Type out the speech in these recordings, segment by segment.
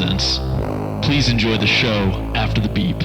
nonsense. Please enjoy the show after the beep.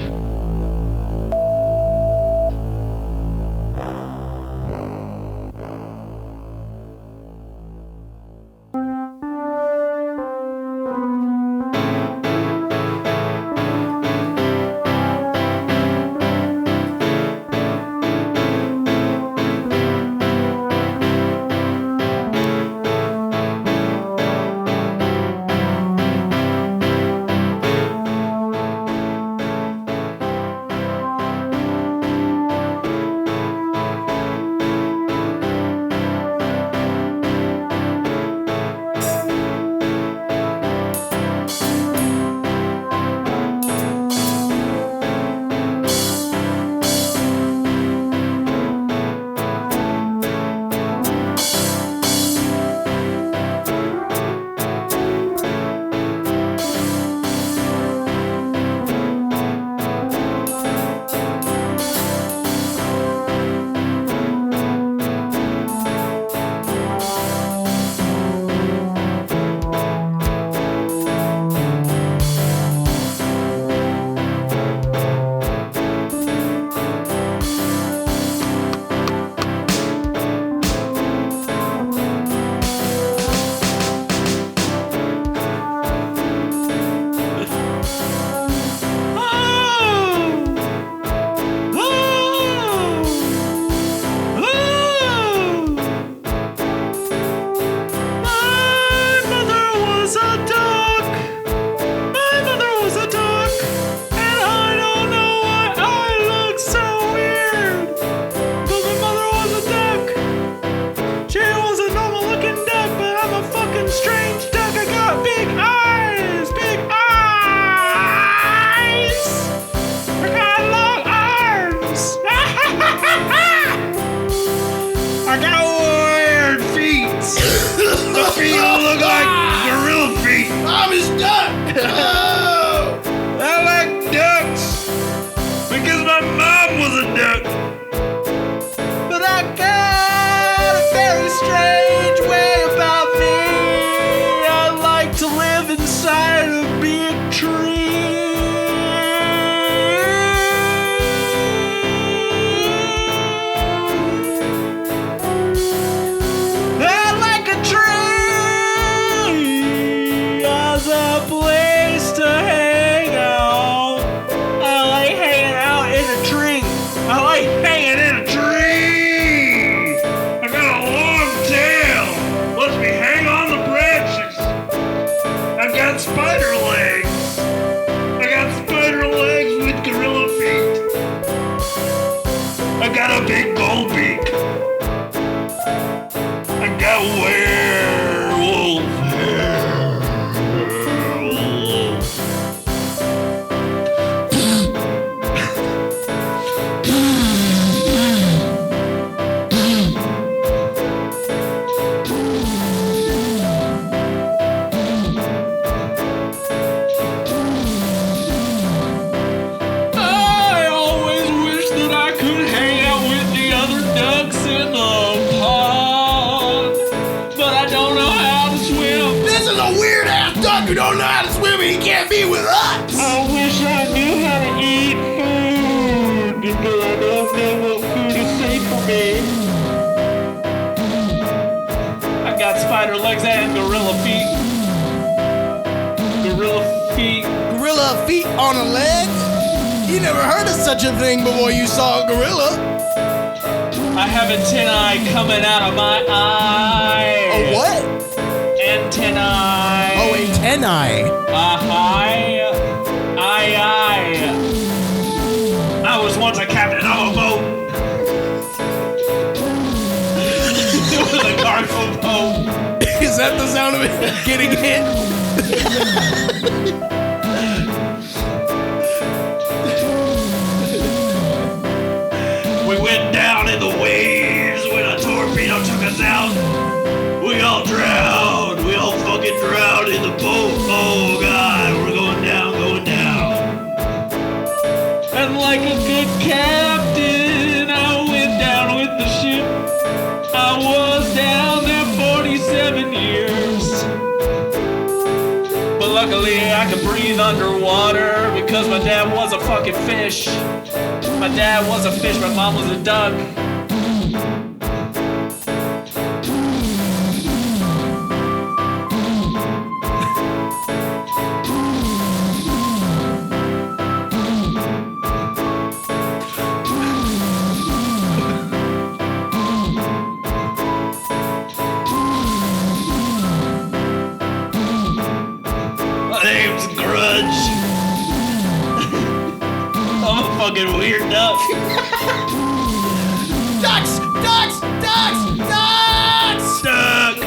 On a leg? You never heard of such a thing before you saw a gorilla. I have antennae coming out of my eye. A what? Antennae. Oh, antennae. Aye. I was once a captain of a boat. It was a cargo boat. Is that the sound of it getting hit? We went down in the waves when a torpedo took us out. We all drowned. We all fucking drowned in the boat. Oh, God. We're going down. And like a good captain, I went down with the ship. I was down there 47 years. But luckily I could breathe underwater because my dad was a fucking fish. My dad was a fish, my mom was a duck. My name's Grudge. I'm a fucking weird duck. Ducks! Ducks! Ducks! Ducks! Duck.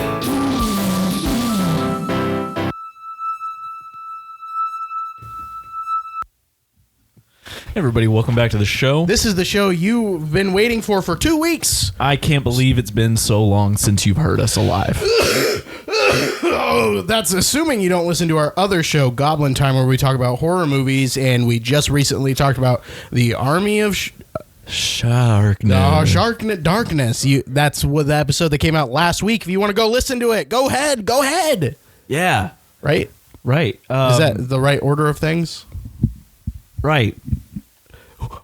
Everybody, welcome back to the show. This is the show you've been waiting for 2 weeks. I can't believe it's been so long since you've heard us alive. Oh, that's assuming you don't listen to our other show, Goblin Time, where we talk about horror movies, and we just recently talked about the Army of Sharkness. Darkness. That's what the episode that came out last week. If you want to go listen to it, go ahead. Yeah. Right? Right. Is that the right order of things? Right.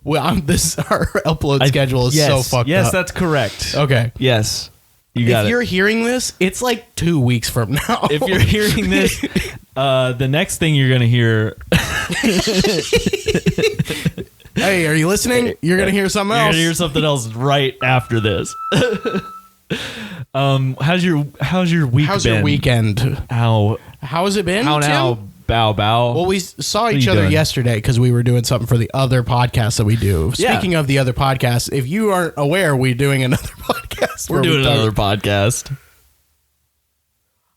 Well, our upload schedule is so fucked up. Yes, that's correct. Okay. Yes. You got If it. you're hearing this, it's like 2 weeks from now. If you're hearing this, the next thing you're going to hear... Hey, are you listening? You're going to hear something You're else. going to hear something else right after this. How's your week been? How's your weekend? How has it been, Tim? now, bow. Well, we saw each you other doing? yesterday because we were doing something for the other podcast that we do. Yeah. Speaking of the other podcast, if you aren't aware, we're doing another podcast. We're doing another podcast.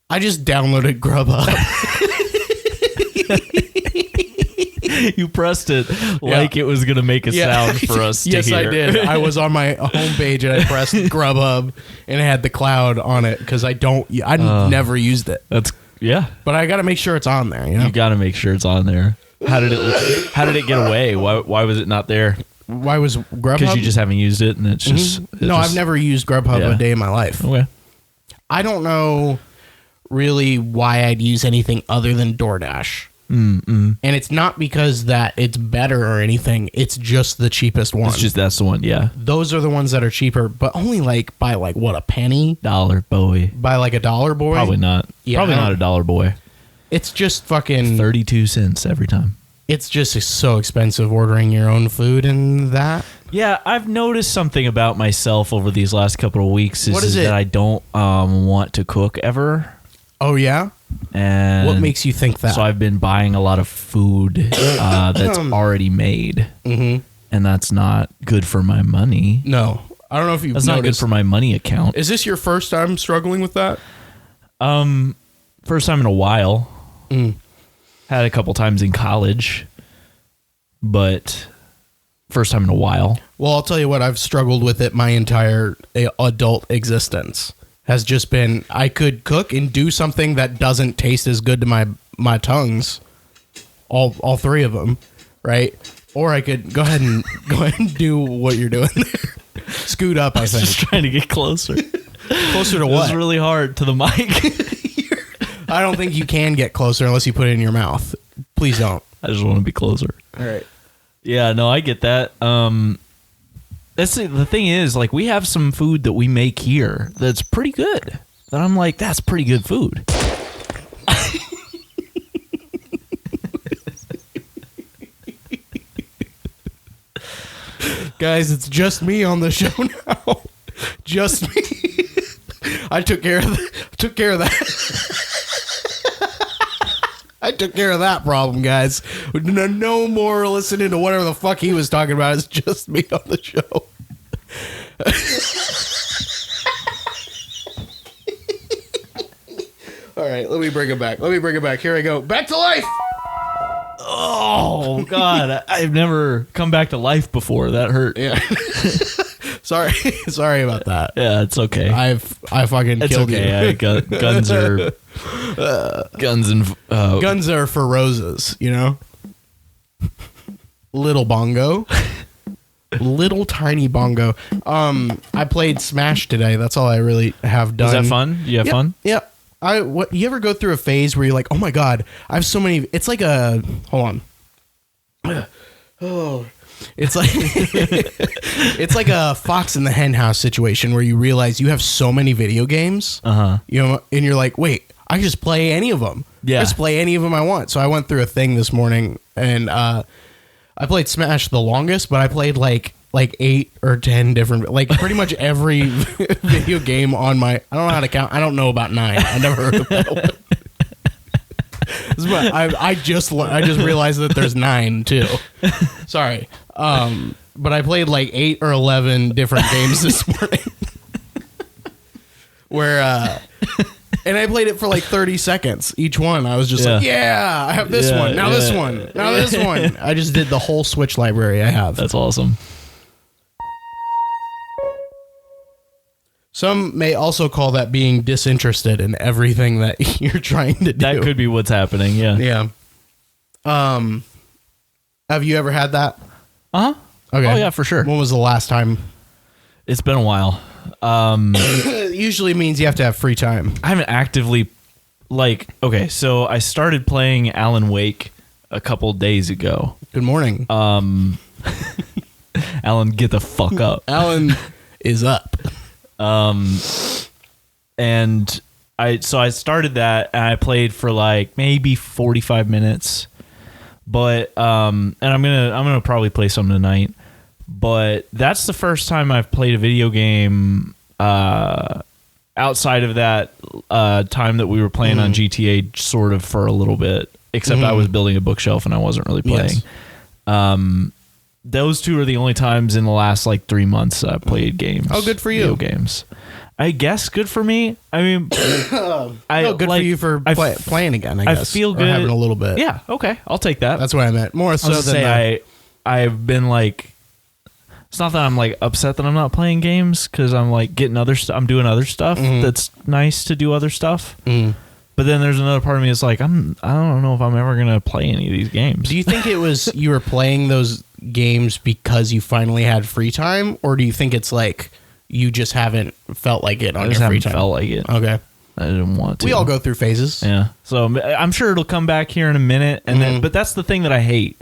I just downloaded Grubhub. You pressed it like it was going to make a sound for us to Yes, hear. I did. I was on my homepage and I pressed Grubhub and it had the cloud on it because I never used it. Yeah. But I got to make sure it's on there. You know? You got to make sure it's on there. How did it get away? Why was it not there? Why was Grubhub? Because you just haven't used it, and it's just I've never used Grubhub a day in my life. Okay. I don't know really why I'd use anything other than DoorDash. And it's not because that it's better or anything. It's just the cheapest one. That's the one. Yeah. Those are the ones that are cheaper, but only by what, a penny? Dollar boy. By like $1, boy? Probably not. Yeah, Probably not $1 boy. It's just fucking 32 cents every time. It's just so expensive ordering your own food and that. Yeah, I've noticed something about myself over these last couple of weeks. What is it? That I don't want to cook ever. Oh, yeah? And what makes you think that? So I've been buying a lot of food that's already made. Mm-hmm. And that's not good for my money. No. I don't know if you've That's noticed. not good for my money account. Is this your first time struggling with that? First time in a while. Had a couple times in college. But first time in a while. Well, I'll tell you what, I've struggled with it my entire adult existence. Has just been, I could cook and do something that doesn't taste as good to my tongues. All three of them, right? Or I could go ahead and do what you're doing there. Scoot up, I think. Just trying to get closer. Closer to It what? was really hard to the mic. I don't think you can get closer unless you put it in your mouth. Please don't. I just want to be closer. All right. Yeah, no, I get that. That's the thing is, like, we have some food that we make here that's pretty good. That I'm like, that's pretty good food. Guys, it's just me on the show now. Just me. I took care of that. I took care of that problem, guys. No more listening to whatever the fuck he was talking about. It's just me on the show. All right, let me bring it back. Here I go. Back to life. Oh, God. I've never come back to life before. That hurt. Yeah. Sorry about that. Yeah, it's okay. I fucking It's killed okay. you. Guns are... Guns are for roses, you know? Little bongo. Little tiny bongo. I played Smash today. That's all I really have done. Was that fun? You have fun? Yep. What you ever go through a phase where you're like, oh my god, I have so many. It's like a hold on. Oh, it's like it's like a fox in the hen house situation where you realize you have so many video games. You know, and you're like, wait, I can just play any of them. Yeah, just play any of them I want. So I went through a thing this morning, and I played Smash the longest, but I played like 8 or 10 different, like pretty much every video game on my, I don't know how to count. I don't know about 9. I never heard of that one. I just realized that there's 9 too. Sorry. But I played like 8 or 11 different games this morning where, and I played it for like 30 seconds each one. I was just like, yeah, I have this one. Now this one. Now this one. I just did the whole Switch library I have. That's awesome. Some may also call that being disinterested in everything that you're trying to do. That could be what's happening, yeah. Yeah. Have you ever had that? Uh-huh. Okay. Oh, yeah, for sure. When was the last time? It's been a while. It usually means you have to have free time. I haven't actively, okay, so I started playing Alan Wake a couple days ago. Good morning. Alan, get the fuck up. Alan is up. And I started that and I played for like maybe 45 minutes, but and I'm gonna probably play some tonight, but that's the first time I've played a video game outside of that time that we were playing on GTA sort of for a little bit, except I was building a bookshelf and I wasn't really playing. Yes. Those two are the only times in the last like 3 months I played games. Oh, good for you. Video games. I guess good for me. I mean, good for you for playing again. I guess. I feel good. Or having a little bit. Yeah. Okay. I'll take that. That's what I meant. More so than I've been like, it's not that I'm like upset that I'm not playing games because I'm like getting I'm doing other stuff. That's nice to do other stuff. But then there's another part of me that's like, I don't know if I'm ever gonna play any of these games. Do you think it was you were playing those games because you finally had free time, or do you think it's like you just haven't felt like it on your free time? Felt like it. Okay. I didn't want to. We all go through phases. Yeah. So I'm sure it'll come back here in a minute, and then. But that's the thing that I hate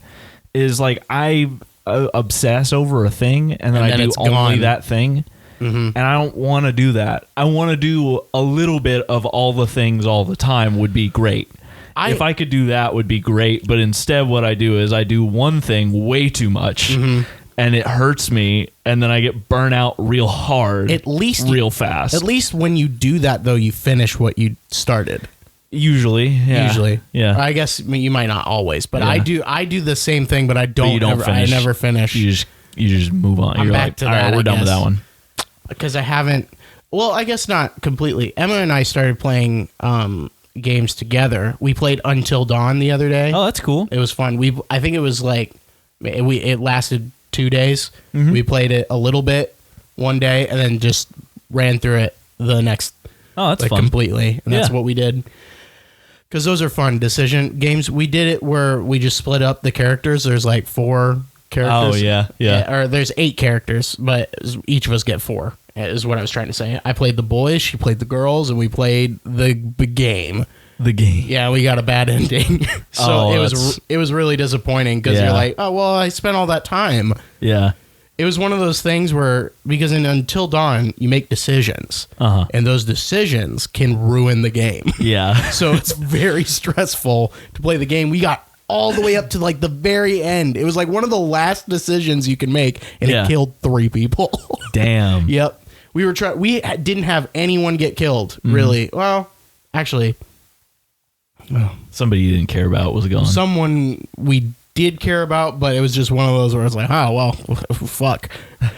is like I obsess over a thing, and then I do only that thing. And I don't want to do that. I want to do a little bit of all the things all the time would be great. If I could do that would be great. But instead what I do is I do one thing way too much and it hurts me. And then I get burnt out real hard, real fast. At least when you do that, though, you finish what you started. Usually. Yeah. Yeah. I guess you might not always, but yeah. I do the same thing, but I don't finish. I never finish. You just move on. You're back to that. All right, we're done with that one. Because I haven't, well, I guess not completely. Emma and I started playing games together. We played Until Dawn the other day. Oh, that's cool. It was fun. I think it was like, it lasted 2 days. We played it a little bit one day and then just ran through it the next. Oh, that's fun. Completely. And that's what we did. Because those are fun decision games. We did it where we just split up the characters. There's like 4 characters. Oh, yeah. Or there's 8 characters, but each of us get 4, is what I was trying to say. I played the boys, she played the girls, and we played the game. The game. Yeah, we got a bad ending. So it was really disappointing because you're like, oh, well, I spent all that time. Yeah. It was one of those things where, because in Until Dawn, you make decisions. And those decisions can ruin the game. Yeah. So it's very stressful to play the game. We got all the way up to like the very end. It was like one of the last decisions you can make, and it killed 3 people. Damn. Yep. We didn't have anyone get killed, really. Well, actually, somebody you didn't care about was gone. Someone we did care about, but it was just one of those where it's like, oh, well, fuck.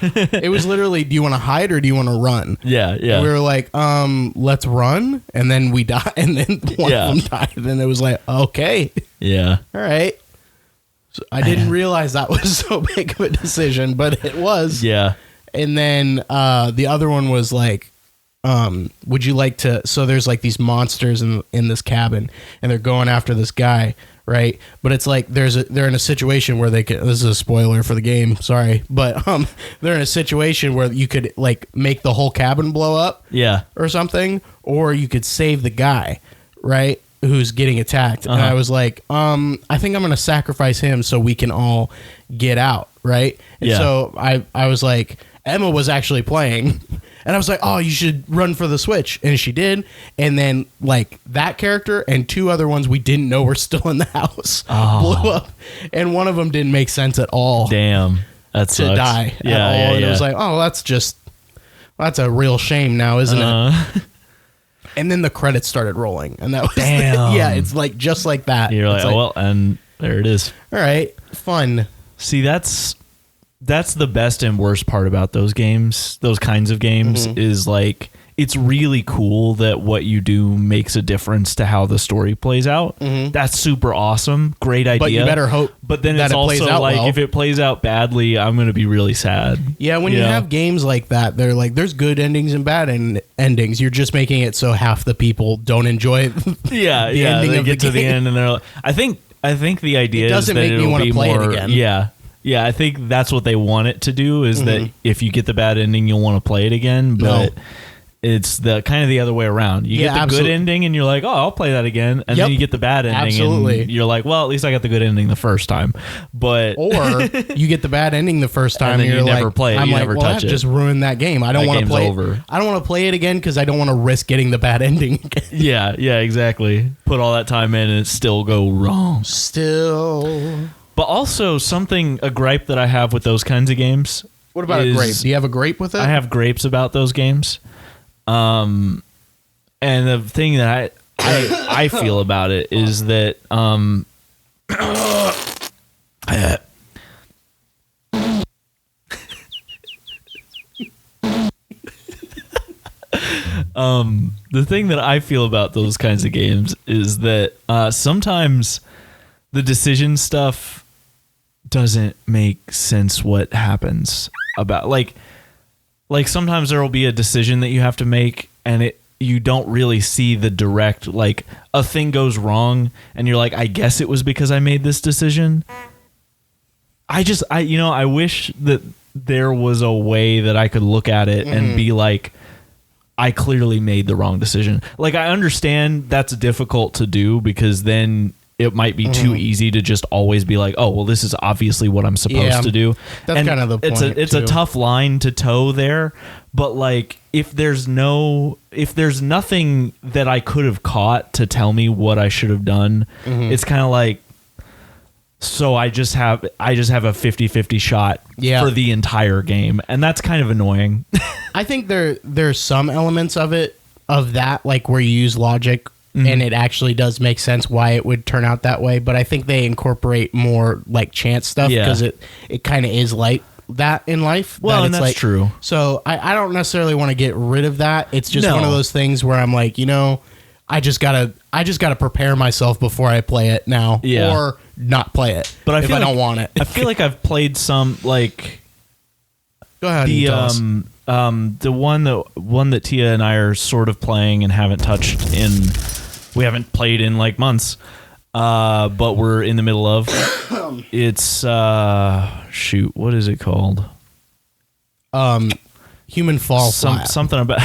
It was literally, do you want to hide or do you want to run? Yeah. And we were like, let's run. And then we died. And then one of them died. And then it was like, okay. Yeah. All right. So I didn't realize that was so big of a decision, but it was. Yeah. And then the other one was like, would you like to, so there's like these monsters in this cabin and they're going after this guy, right? But it's like they're in a situation where they could. This is a spoiler for the game, sorry, but they're in a situation where you could like make the whole cabin blow up, or something, or you could save the guy, right, who's getting attacked. And I was like, I think I'm gonna sacrifice him so we can all get out, right? And so I was like, Emma was actually playing. And I was like, oh, you should run for the switch. And she did. And then, like, that character and 2 other ones we didn't know were still in the house blew up. And one of them didn't make sense at all. Damn. That sucks. To die at all. And it was like, oh, that's a real shame now, isn't it? And then the credits started rolling. And that was, it's like, just like that. You're like, well, and there it is. All right. Fun. See, that's the best and worst part about those games, those kinds of games, is like it's really cool that what you do makes a difference to how the story plays out. That's super awesome. Great idea. But you better hope. But then it's also like if it plays out badly, I'm going to be really sad. Yeah, when you have games like that, they're like there's good endings and bad endings. You're just making it so half the people don't enjoy the ending they of get the to the game. end and they're like, I think the idea doesn't is that make me want to play it again. Yeah, I think that's what they want it to do is that if you get the bad ending, you'll want to play it again. But it's the kind of the other way around. You get the good ending and you're like, oh, I'll play that again. And then you get the bad ending and you're like, well, at least I got the good ending the first time. But or you get the bad ending the first time and then you're you like, never play it. I'm you like, never well, touch that it. just ruined that game. I don't want to play over. I don't want to play it again because I don't want to risk getting the bad ending again. Yeah, exactly. Put all that time in and it still go wrong. But also a gripe that I have with those kinds of games. What about a grape? Do you have a grape with it? I have grapes about those games. And the thing that I feel about it is that the thing that I feel about those kinds of games is that sometimes the decision stuff doesn't make sense what happens about like sometimes there will be a decision that you have to make and you don't really see the direct, like a thing goes wrong and you're like, I guess it was because I made this decision. I wish that there was a way that I could look at it and be like, I clearly made the wrong decision. Like I understand that's difficult to do because then it might be too easy to just always be like, oh, well, this is obviously what I'm supposed to do. That's kind of the point. It's a tough line to toe there. But like, if there's nothing that I could have caught to tell me what I should have done, it's kind of like, so I just have a 50-50 shot for the entire game. And that's kind of annoying. I think there's some elements of that, like where you use logic and it actually does make sense why it would turn out that way. But I think they incorporate more like chance stuff because it kind of is like that in life. Well, and that's like, true. So I don't necessarily want to get rid of that. It's just one of those things where I'm like, I just gotta prepare myself before I play it now, or not play it. But if I don't want it, I feel like I've played some like. Go ahead. The one that Tia and I are sort of playing and haven't touched we haven't played in like months, but we're in the middle of. It's what is it called? Human Fall Flat. Something about.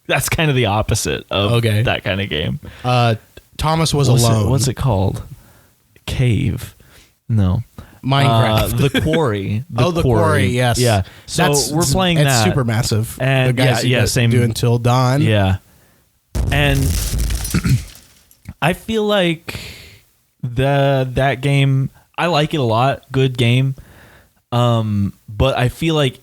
That's kind of the opposite of that kind of game. Thomas was alone. What's it called? Cave. No. Minecraft. The Quarry. The Quarry, yes. Yeah. So we're playing that. It's super massive. And the guys same. Do Until Dawn. Yeah. And I feel like that game, I like it a lot. Good game. But I feel like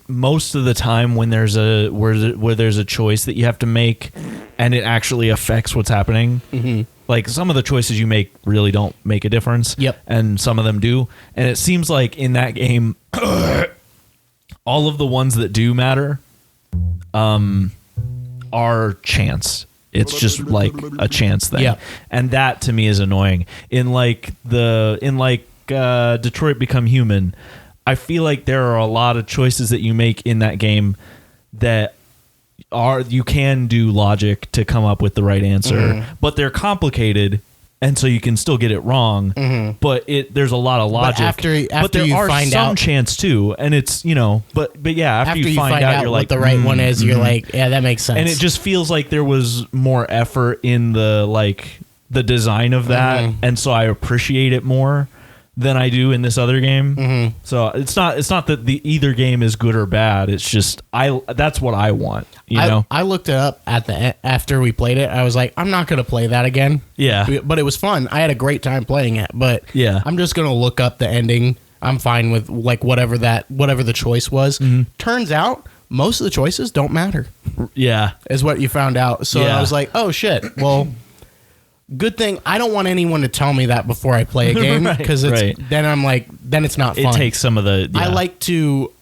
most of the time when there's a choice that you have to make and it actually affects what's happening, like some of the choices you make really don't make a difference. Yep. And some of them do. And it seems like in that game, all of the ones that do matter are chance. It's just like a chance thing. Yeah. And that to me is annoying. In Detroit Become Human, I feel like there are a lot of choices that you make in that game that you can do logic to come up with the right answer, but they're complicated and so you can still get it wrong. But there's a lot of logic. But there you are find some chance too, and it's but yeah, after you find out, you're what like the right one is. You're like, yeah, that makes sense. And it just feels like there was more effort in the design of that, and so I appreciate it more than I do in this other game. So it's not that the either game is good or bad. It's just that's what I want. I looked it up after we played it. I was like, I'm not gonna play that again. Yeah, but it was fun. I had a great time playing it. But yeah, I'm just gonna look up the ending. I'm fine with like whatever the choice was. Turns out most of the choices don't matter. Yeah, is what you found out. So I was like, oh shit. Well. Good thing I don't want anyone to tell me that before I play a game because then I'm like then it's not fun. It takes some of the. Yeah. I like to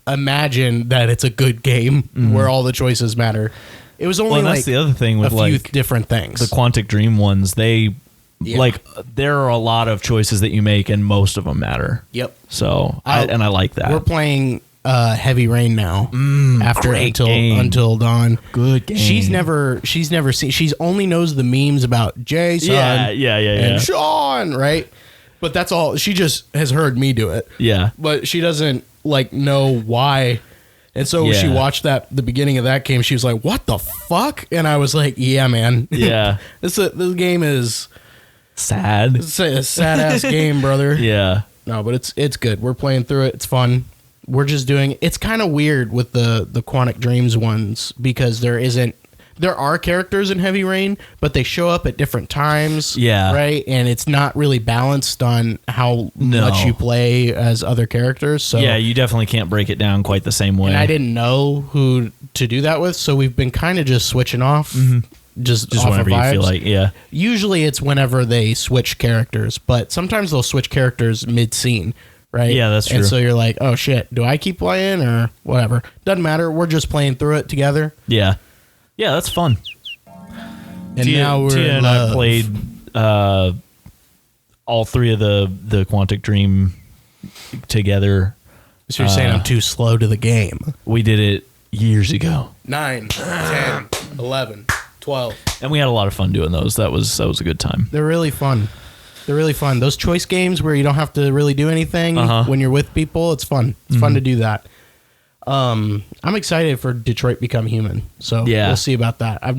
imagine that it's a good game where all the choices matter. It was only that's the other thing with a few different things. The Quantic Dream ones, they there are a lot of choices that you make and most of them matter. Yep. So I like that. We're playing Heavy Rain now after Until Dawn. Good game. She's never seen. She's only knows the memes about Jason. And Sean, right? But that's all. She just has heard me do it. Yeah. But she doesn't know why. And so when she watched the beginning of that game, she was like, "What the fuck?" And I was like, "Yeah, man. Yeah. this game is sad. It's a sad ass game, brother." Yeah. No, but it's good. We're playing through it. It's fun. We're just doing. It's kind of weird with the Quantic Dreams ones because there are characters in Heavy Rain, but they show up at different times. Yeah. Right? And it's not really balanced on how much you play as other characters. So yeah, you definitely can't break it down quite the same way. And I didn't know who to do that with, so we've been kind of just switching off. Just off whenever you feel like, yeah. Usually it's whenever they switch characters, but sometimes they'll switch characters mid-scene. Right? Yeah, that's true. And so you're like, oh shit, do I keep playing or whatever? Doesn't matter. We're just playing through it together. Yeah. Yeah, that's fun. And now Tia and I played all three of the Quantic Dream together. So you're saying I'm too slow to the game. We did it years ago. 9, 10, 11, 12. And we had a lot of fun doing those. That was a good time. They're really fun. Those choice games where you don't have to really do anything when you're with people, it's fun. It's fun to do that. I'm excited for Detroit Become Human. So we'll see about that. I've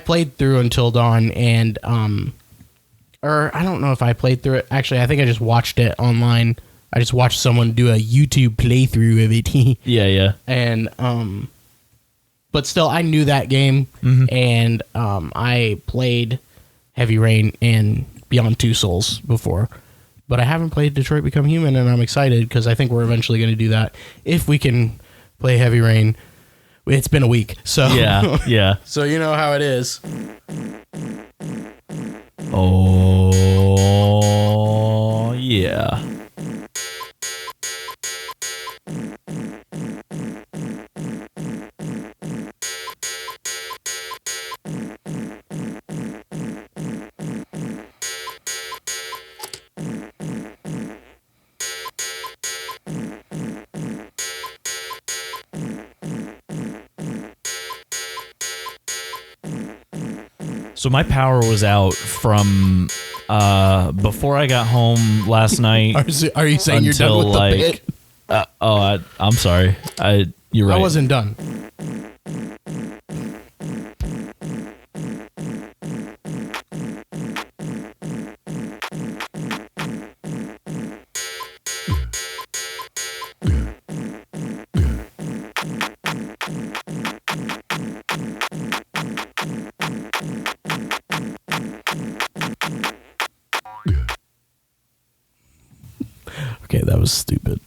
played through Until Dawn and or I don't know if I played through it. Actually, I think I just watched it online. I just watched someone do a YouTube playthrough of it. Yeah. And but still I knew that game and I played Heavy Rain and Beyond Two Souls before, but I haven't played Detroit Become Human, and I'm excited because I think we're eventually going to do that if we can play Heavy Rain. It's been a week, so yeah. So you know how it is. Oh yeah. So my power was out from before I got home last night. Are you saying you're done with the bit? I'm sorry. You're right. I wasn't done. Okay, that was stupid.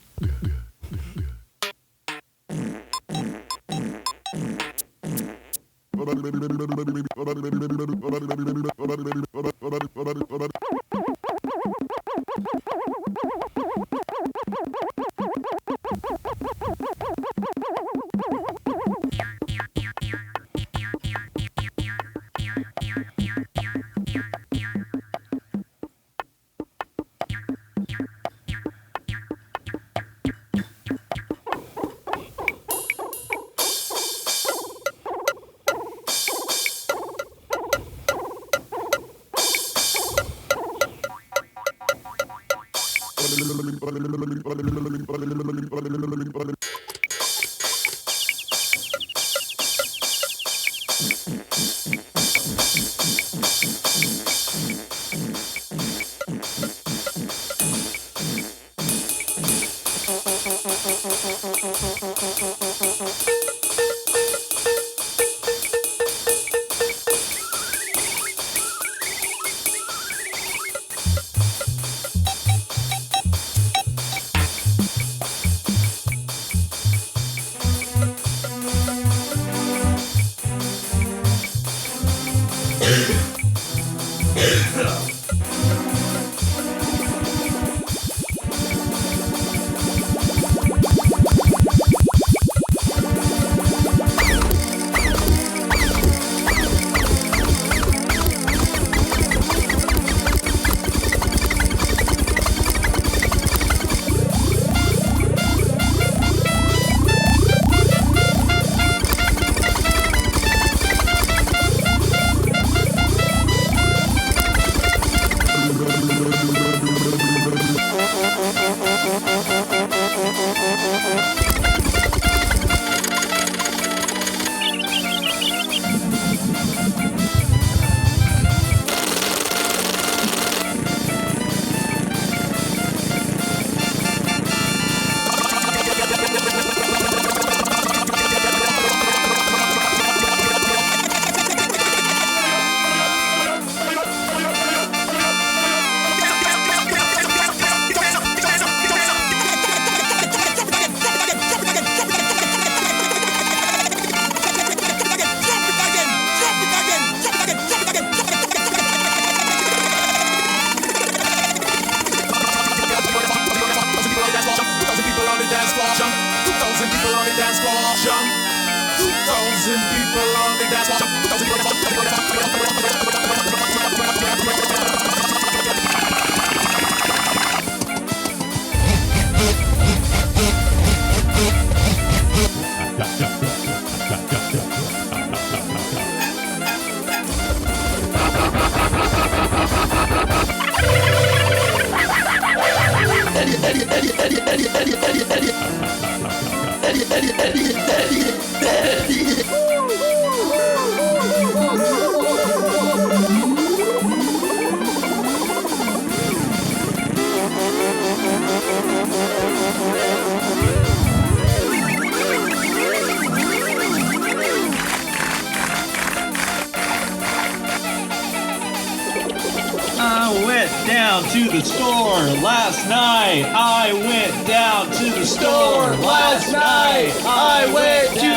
I went down to the store last night. I went down to the store last night. I went to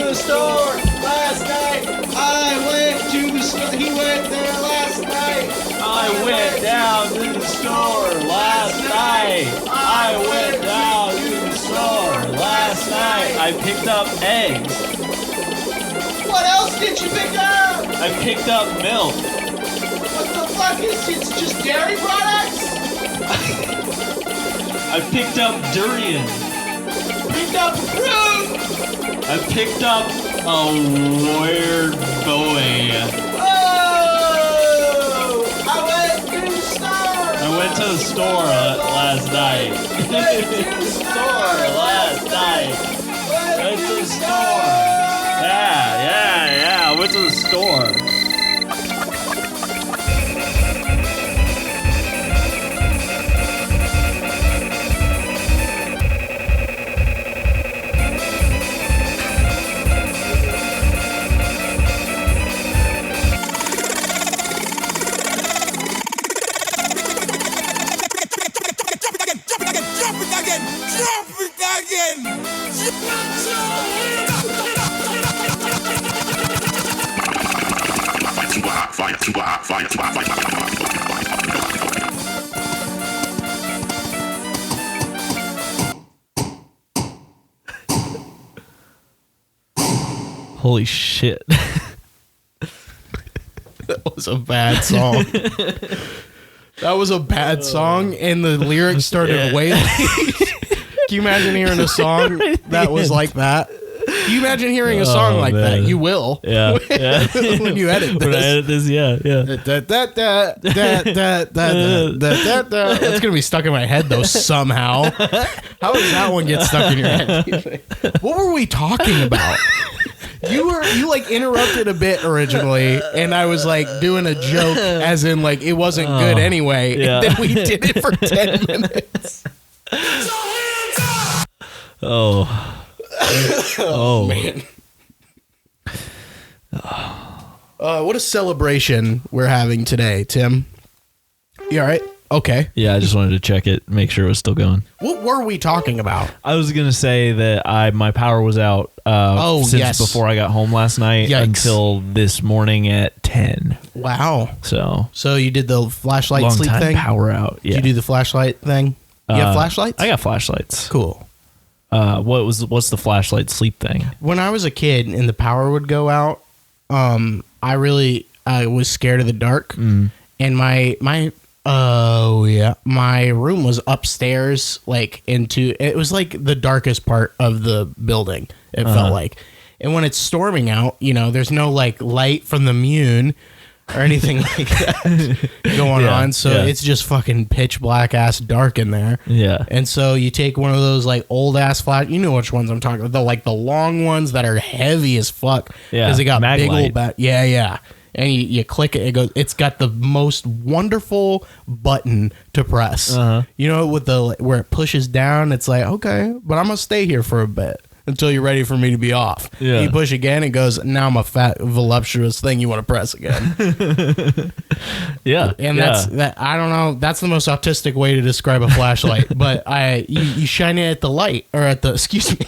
the store last night. I went to the store. He went there last night. I went down to the store last night. I went down to the store last night. I picked up eggs. What else did you pick up? I picked up milk. What the fuck is it? It's just dairy products? I picked up durian. Picked up fruit? I picked up a weird boy. Oh! I went to the store! I went to the store last night. Went to the store last night. Went to the store. Yeah. I went to the store. Holy shit. That was a bad song. That was a bad song, and the lyrics started way. Can you imagine hearing a song that was like that? you imagine hearing a song like that? You will. Yeah. When you edit this. When I edit this, yeah. That's gonna be stuck in my head though somehow. How does that one get stuck in your head? What were we talking about? You like interrupted a bit originally, and I was like doing a joke, as in like it wasn't good anyway. Yeah. And then we did it for 10 minutes. Oh man. What a celebration we're having today, Tim. You all right? Okay. Yeah, I just wanted to check it, make sure it was still going. What were we talking about? I was gonna say that my power was out since before I got home last night until this morning at 10. Wow. So you did the flashlight long sleep time thing? Power out. Yeah. Did you do the flashlight thing? You have flashlights? I got flashlights. Cool. What's the flashlight sleep thing? When I was a kid and the power would go out, I was scared of the dark, and my room was upstairs, like it was like the darkest part of the building. It felt like, and when it's storming out, there's no like light from the moon or anything like that going on. So it's just fucking pitch black ass dark in there. Yeah. And so you take one of those like old ass flash, you know which ones I'm talking about, the long ones that are heavy as fuck. Yeah. Because they got big old yeah. And you click it, it's got the most wonderful button to press. With where it pushes down, it's like, okay, but I'm gonna stay here for a bit until you're ready for me to be off. Yeah. You push again, it goes, now I'm a fat, voluptuous thing you want to press again. Yeah. And that I don't know, that's the most autistic way to describe a flashlight. But you shine it at the light, or at the, excuse me.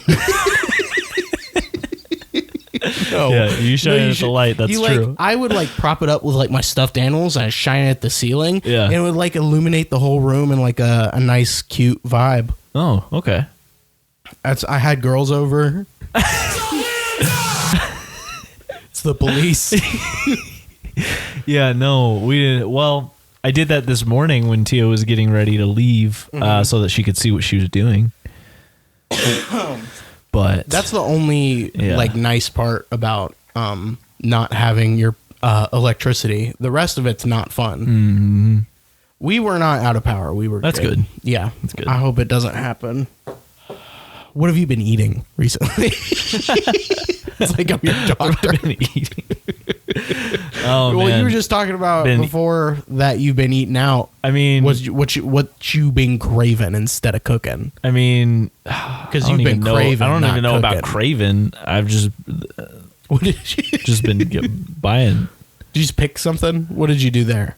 No. Yeah, you shine it at the light, that's true. I would prop it up with my stuffed animals, and I shine it at the ceiling. Yeah. And it would illuminate the whole room in a nice, cute vibe. Oh, okay. I had girls over. It's the police. Yeah, no, we didn't. Well, I did that this morning when Tia was getting ready to leave, so that she could see what she was doing. But that's the only nice part about not having your electricity. The rest of it's not fun. Mm-hmm. We were not out of power. We were. That's good. Yeah, that's good. I hope it doesn't happen. What have you been eating recently? It's like I'm your doctor. Oh, well, man. you were just talking about before that you've been eating out. I mean, what you been craving instead of cooking? I mean, because you've been craving. I don't even know cooking. about craving. I've just just been buying. Did you just pick something? What did you do there?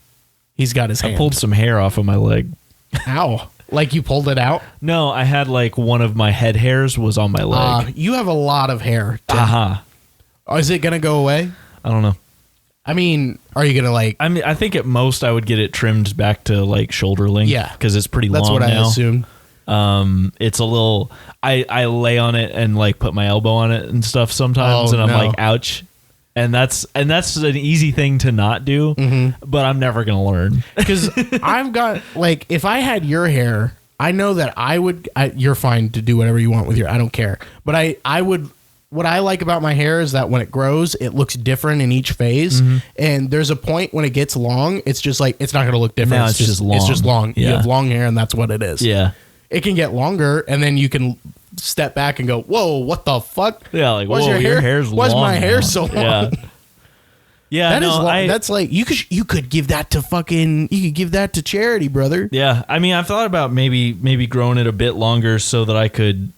He's got his hand. I pulled some hair off of my leg. Ow. Like you pulled it out? No, I had one of my head hairs was on my leg. You have a lot of hair. Is it going to go away? I don't know. I mean, are you going to I think at most I would get it trimmed back to shoulder length. Yeah. Because it's pretty long now. That's what I assume. It's a little, I lay on it and put my elbow on it and stuff sometimes. And I'm like, ouch. And that's an easy thing to not do, but I'm never going to learn. Because I've got, if I had your hair, I know that you're fine to do whatever you want with I don't care. But I would, what I like about my hair is that when it grows, it looks different in each phase. And there's a point when it gets long, it's just it's not going to look different. No, it's just long. It's just long. Yeah. You have long hair and that's what it is. Yeah. It can get longer and then you can step back and go, whoa, what the fuck? Yeah, why's your hair's long. Why's my hair so long? Yeah, that's you could give that to charity, brother. Yeah, I mean, I've thought about maybe growing it a bit longer so that I could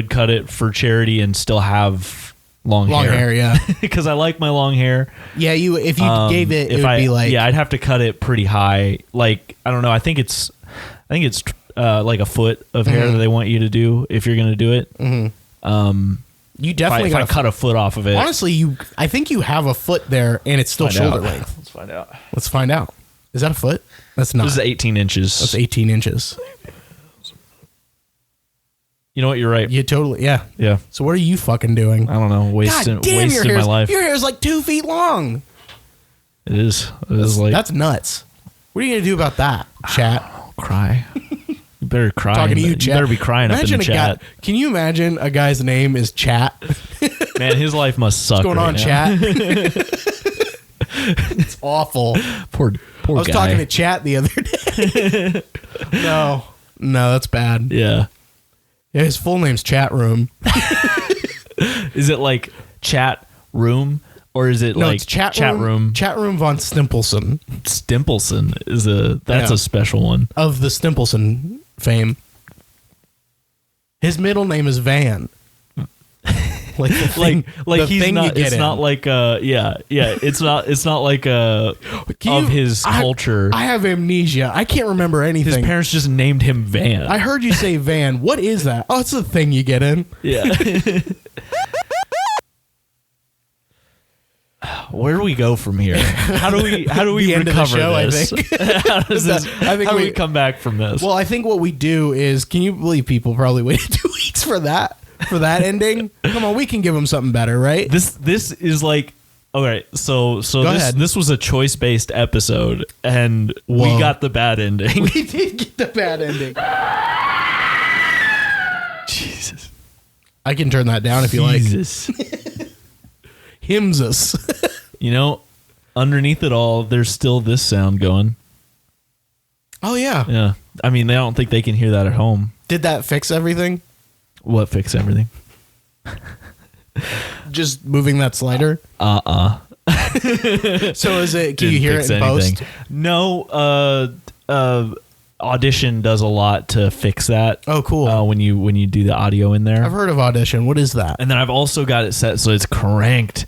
cut it for charity and still have long hair. Yeah, because I like my long hair. Yeah, if you gave it, it would be I'd have to cut it pretty high. I don't know. I think it's a foot of hair that they want you to do if you're going to do it. You definitely if I cut a foot off of it. Honestly, I think you have a foot there, and it's still shoulder length. Let's find out. Is that a foot? That's not. This is 18 inches. That's 18 inches. You know what? You're right. You totally. Yeah. Yeah. So what are you fucking doing? I don't know. Wasting my life. Your hair is 2 feet long. It is. That's nuts. What are you gonna do about that, chat? Cry. You better cry. Talking to you, Chat. You better be crying up in the chat. Can you imagine a guy's name is Chat? Man, his life must suck. What's going on, chat? It's awful. Poor I was guy. talking to chat the other day. No, that's bad. Yeah. His full name's Chat Room. Is it like chat room or is it No, like it's Chat Room von Stimpelson Stimpelson is that's Yeah. a special one. of the Stimpelson fame. His middle name is Van. Like the thing, Like the he's thing not. you get It's in. not like It's not like Can you- of his culture. I have amnesia. I can't remember anything. His parents just named him Van. I heard you say Van. What is that? Oh, it's the thing you get in. Yeah. Where do we go from here? How do we The end of the recover show, I this? think. How does this? I think how do we- we come back from this? Well, I think what we do is, can you believe people probably waited 2 weeks for that ending? Come on, we can give them something better, right? This is like, okay, so ahead. this was a choice based episode, and we Whoa. got the bad ending. We did get the bad ending. Jesus, I can turn that down if you like. Jesus. Hymns. You know, underneath it all, there's still this sound going. Oh yeah. Yeah, I mean, I don't think they can hear that at home. Did that fix everything? What fix everything? Just moving that slider? So is it? Can you Didn't hear fix it in anything. post? No. Audition does a lot to fix that. Oh, cool. When you do the audio in there. I've heard of Audition. What is that? And then I've also got it set so it's cranked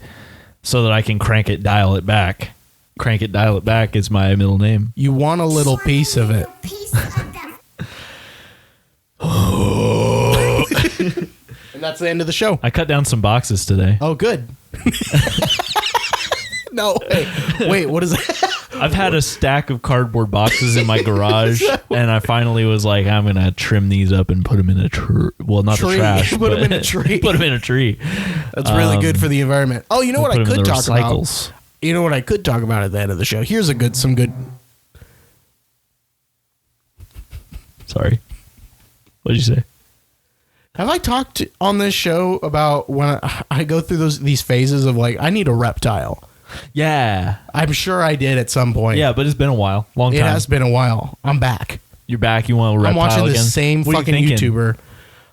so that I can crank it, dial it back. Crank it, dial it back is my middle name. You want a little piece of it. And that's the end of the show. I cut down some boxes today. Oh, good. No, wait, what is that? I've had a stack of cardboard boxes in my garage, and I finally was like, I'm going to trim these up and put them in a tree. Well, not Tree. the trash. Put 'em but in a tree. Put them in a tree. That's really good for the environment. Oh, you know what I Put 'em in could the talk about? recycles. You know what I could talk about at the end of the show? Here's some good. Sorry. What did you say? Have I talked on this show about when I go through these phases of like, I need a reptile? Yeah. I'm sure I did at some point. Yeah, but it's been a while. Long It time. has been a while. I'm back. You're back. You want a reptile I'm watching the again? same What are fucking you thinking? YouTuber.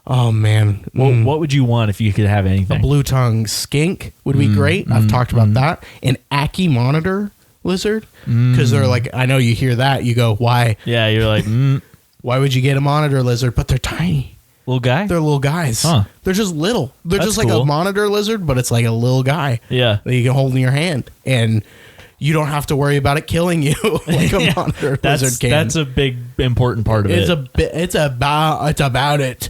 Oh man. Well, what would you want if you could have A anything? blue tongue skink would be great. I've talked about that. An Aki monitor lizard, because they're like, I know you hear that, you go, why? Yeah, you're like, Why would you get a monitor lizard? But they're tiny. little guy? They're little guys. Huh. They're just little. They're That's just like cool. a monitor lizard, but it's like a little guy Yeah. that you can hold in your hand, and you don't have to worry about it killing you like a Yeah. monitor lizard can. That's a big, important part of It's it. it's about it.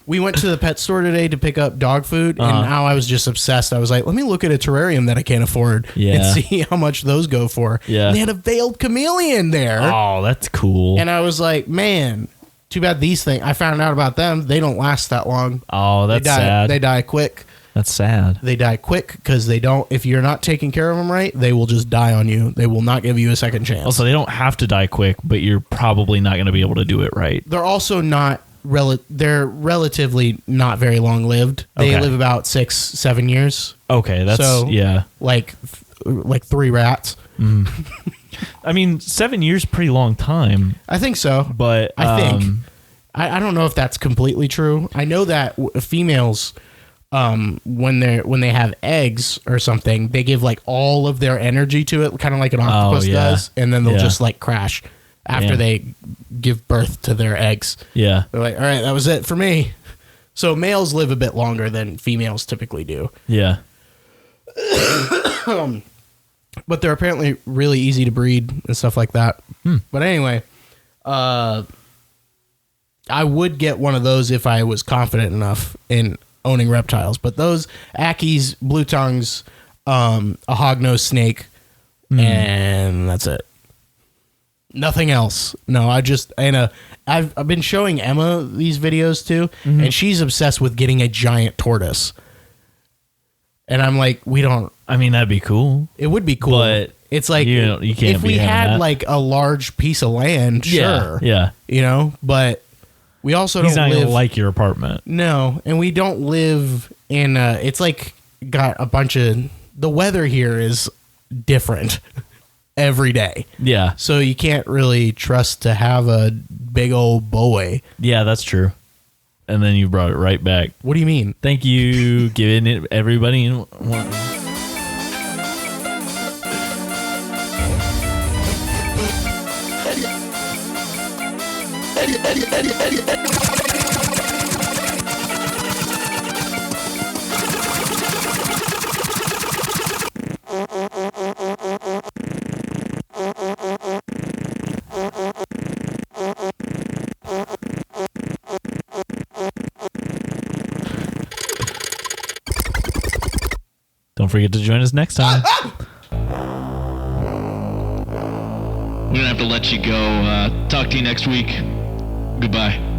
We went to the pet store today to pick up dog food, and now I was just obsessed. I was like, let me look at a terrarium that I can't afford and Yeah. see how much those go for. Yeah. And they had a veiled chameleon there. Oh, that's cool. And I was like, man, too bad these things. I found out about them. They don't last that long. Oh, that's they die, sad. They die quick. That's sad. They die quick because they don't. If you're not taking care of them right, they will just die on you. They will not give you a second chance. Also, they don't have to die quick, but you're probably not going to be able to do it right. They're also not. They're relatively not very long lived. They Okay. live about 6-7 years. Okay, that's So- yeah. Like 3 rats. I mean, 7 years, pretty long time, I think so. but I think I don't know if that's completely true. I know that females, when they have eggs or something, they give like all of their energy to it, kind of like an octopus yeah. does, and then they'll Yeah. just like crash after Yeah. they give birth to their eggs. yeah, They're like, all right, that was it for me. So males live a bit longer than females typically do, yeah. but they're apparently really easy to breed and stuff like that. But anyway, I would get one of those if I was confident enough in owning reptiles. But those Akis, blue tongues, a hognose snake, and that's it. Nothing else. No, I've been showing Emma these videos too, and she's obsessed with getting a giant tortoise. And I'm like, we don't. I mean, that'd be cool. It would be cool. But it's like you can't if be we having had that. like a large piece of land, sure, Yeah, you know. But We also He's don't not live gonna like your apartment. No, and we don't live in it's like got a bunch of the weather here is different every day. Yeah. So you can't really trust to have a big old boy. Yeah, that's true. And then you brought it right back. What do you mean? Thank you, giving it everybody in one. Don't forget to join us next time. We're gonna have to let you go. Talk to you next week. Goodbye.